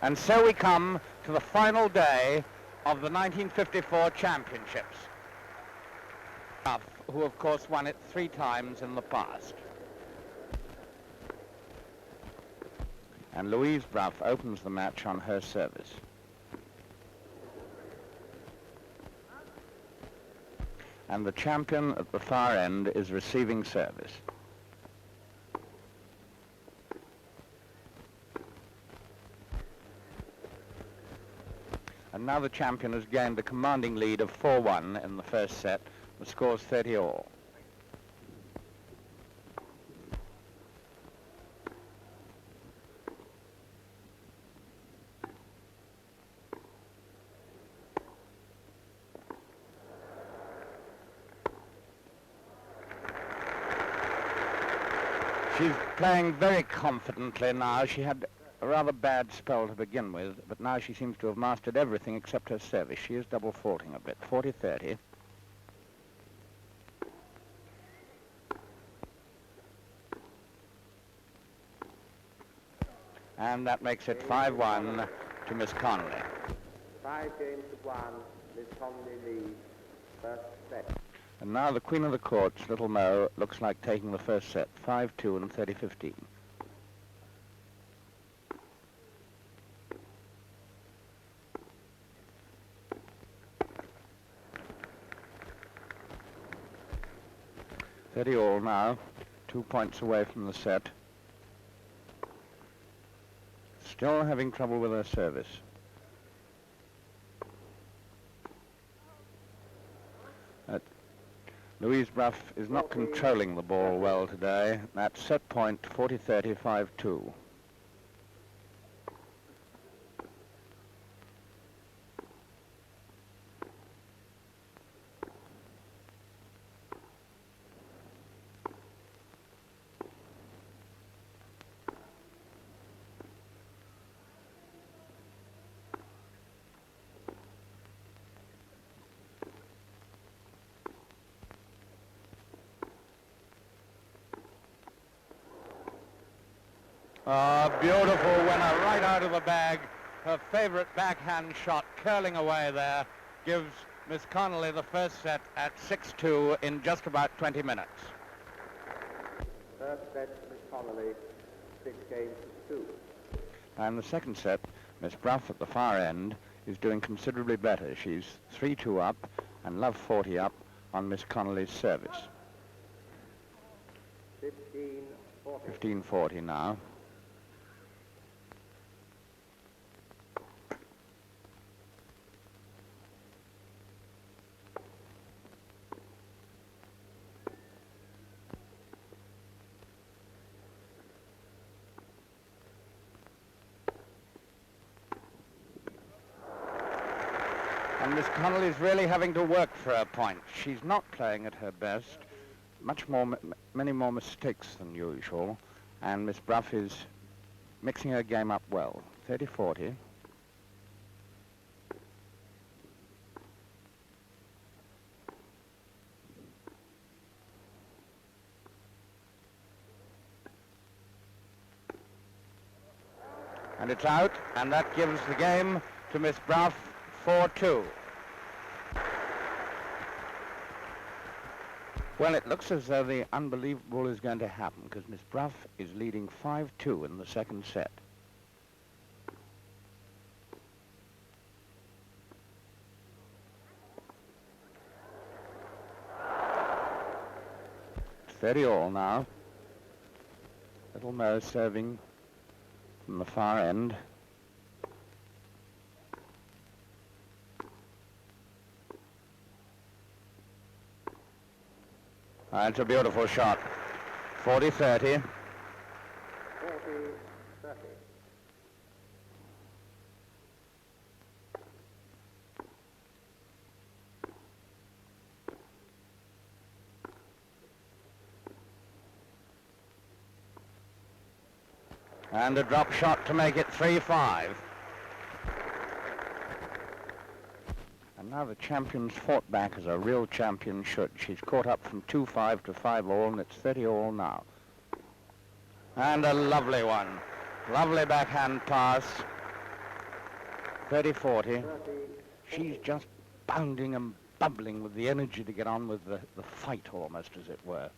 And so we come to the final day of the 1954 championships, who of course won it 3 times in the past. And Louise Brough opens the match on her service. And the champion at the far end is receiving service. And now the champion has gained a commanding lead of 4-1 in the first set. The score's 30-all. She's playing very confidently now. She had a rather bad spell to begin with, but now she seems to have mastered everything except her service. She is double faulting a bit, 40-30. And that makes it 5-1 to Miss Connelly. 5 games to 1, Miss Connelly leads first set. And now the Queen of the Courts, Little Mo, looks like taking the first set, 5-2 and 30-15. All now, 2 points away from the set. Still having trouble with her service. Louise Brough is not controlling the ball well today. At set point, 40-30, 5-2. Beautiful winner, right out of the bag. Her favorite backhand shot curling away there gives Miss Connelly the first set at 6-2 in just about 20 minutes. First set, Miss Connelly, 6 games to 2. And the second set, Miss Brough at the far end is doing considerably better. She's 3-2 up and love 40 up on Miss Connelly's service. 15-40. 15-40 now. And Miss Connelly's really having to work for her point. She's not playing at her best. Many more mistakes than usual. And Miss Brough is mixing her game up well. 30-40. And it's out, and that gives the game to Miss Brough 4-2. Well, it looks as though the unbelievable is going to happen because Miss Brough is leading 5-2 in the second set. It's 30-all now. Little Mo serving from the far end. It's a beautiful shot. 40-30. 40-30. And a drop shot to make it 3-5. And now the champion's fought back as a real champion should. She's caught up from 2-5 to 5-all, and it's 30-all now. And a lovely one. Lovely backhand pass. 30-40. She's just bounding and bubbling with the energy to get on with the fight, almost, as it were.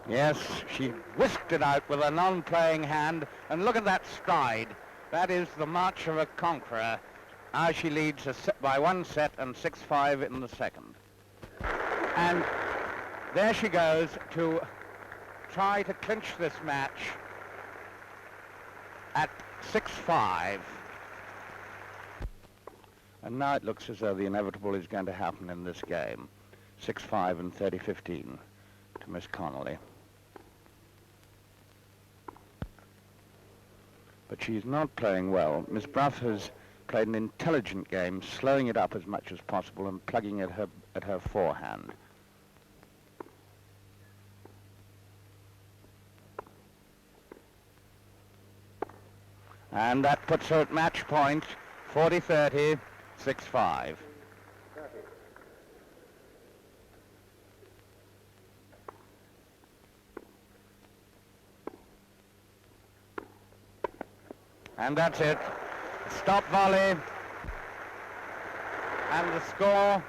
Yes, she whisked it out with a non-playing hand, and look at that stride. That is the march of a conqueror. Now she leads by 1 set and 6-5 in the second. And there she goes to try to clinch this match at 6-5. And now it looks as though the inevitable is going to happen in this game. 6-5 and 30-15 to Miss Connolly. But she's not playing well. Miss Brough has played an intelligent game, slowing it up as much as possible and plugging it at her forehand. And that puts her at match point, 40-30, 6-5. And that's it. Stop volley. And the score,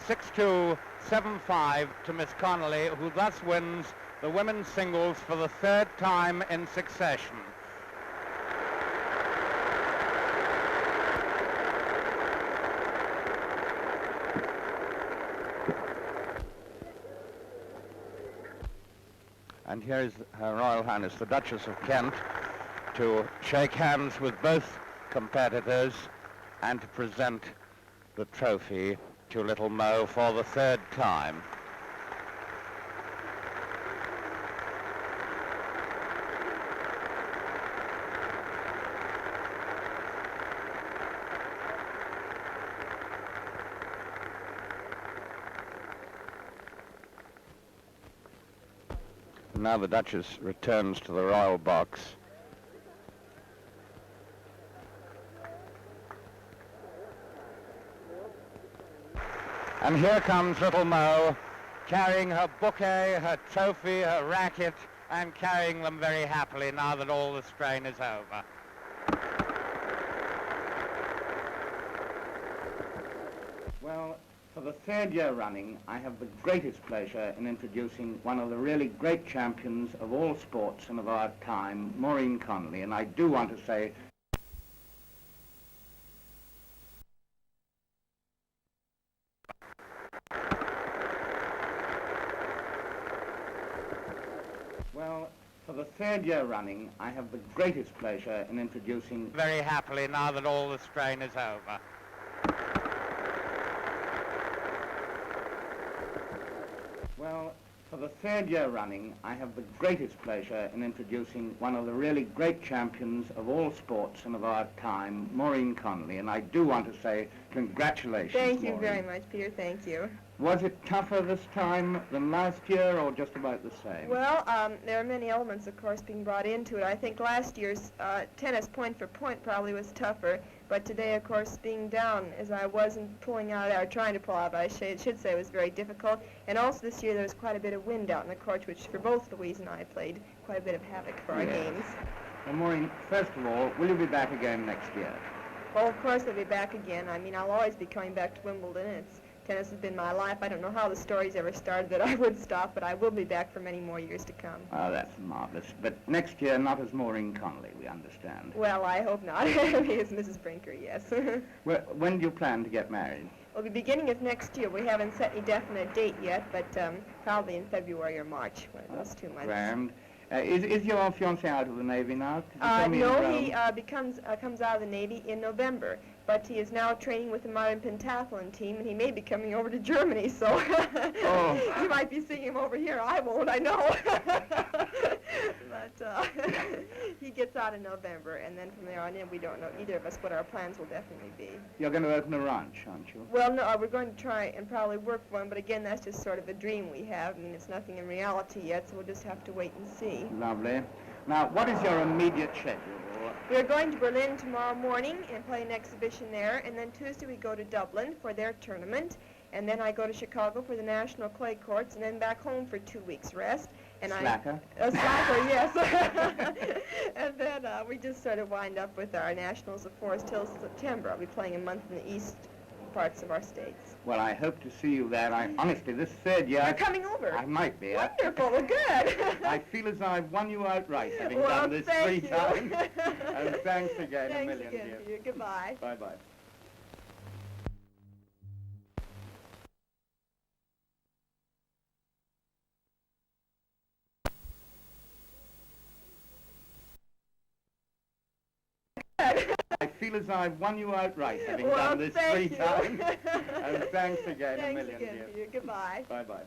6-2, 7-5 to Miss Connolly, who thus wins the women's singles for the third time in succession. And here is Her Royal Highness, the Duchess of Kent, to shake hands with both competitors and to present the trophy to little Mo for the third time. Now the Duchess returns to the royal box. And here comes little Mo, carrying her bouquet, her trophy, her racket, and carrying them very happily now that all the strain is over. Well, for the third year running, I have the greatest pleasure in introducing one of the really great champions of all sports and of our time, Maureen Connolly, and I do want to say well, for the third year running, I have the greatest pleasure in introducing very happily now that all the strain is over. Well, for the third year running, I have the greatest pleasure in introducing one of the really great champions of all sports and of our time, Maureen Connolly, and I do want to say congratulations, Thank you Maureen. very much, Peter. Thank you. Was it tougher this time than last year, or just about the same? Well, there are many elements, of course, being brought into it. I think last year's tennis point for point probably was tougher, but today, of course, being down as I wasn't pulling out, or trying to pull out, I should say, was very difficult. And also this year there was quite a bit of wind out in the court, which for both Louise and I played quite a bit of havoc for our games. Well, Maureen, first of all, will you be back again next year? Well, of course I'll be back again. I mean, I'll always be coming back to Wimbledon. Tennis has been my life. I don't know how the stories ever started that I would stop, but I will be back for many more years to come. Oh, that's marvelous. But next year, not as Maureen Connolly, we understand. Well, I hope not. As Mrs. Brinker, yes. Well, when do you plan to get married? Well, the beginning of next year. We haven't set any definite date yet, but probably in February or March, one of those 2 months. Grand. Is your fiancé out of the Navy now? No, he comes out of the Navy in November. But he is now training with the modern pentathlon team, and he may be coming over to Germany, so you might be seeing him over here. I won't, I know. But he gets out in November, and then from there on in, we don't know, either of us, what our plans will definitely be. You're going to open a ranch, aren't you? Well, no, we're going to try and probably work for him, but again, that's just sort of a dream we have. I mean, it's nothing in reality yet, so we'll just have to wait and see. Lovely. Now, what is your immediate schedule? We're going to Berlin tomorrow morning and play an exhibition there, and then Tuesday we go to Dublin for their tournament, and then I go to Chicago for the National Clay Courts, and then back home for 2 weeks rest. And Slacker. Slacker, yes. And then we just sort of wind up with our nationals, of course, till September. I'll be playing a month in the east parts of our states. Well, I hope to see you there. Honestly, this third year... You're coming over. I might be. Wonderful. Well, good. I feel as I've won you outright, having well, done this 3 you. times. And thanks again a million, Thanks again dear. to you. Goodbye. Bye-bye. I feel as I've won you outright, having done this 3 times. And thanks again a million, Thanks again dear. to you. Goodbye. Bye-bye.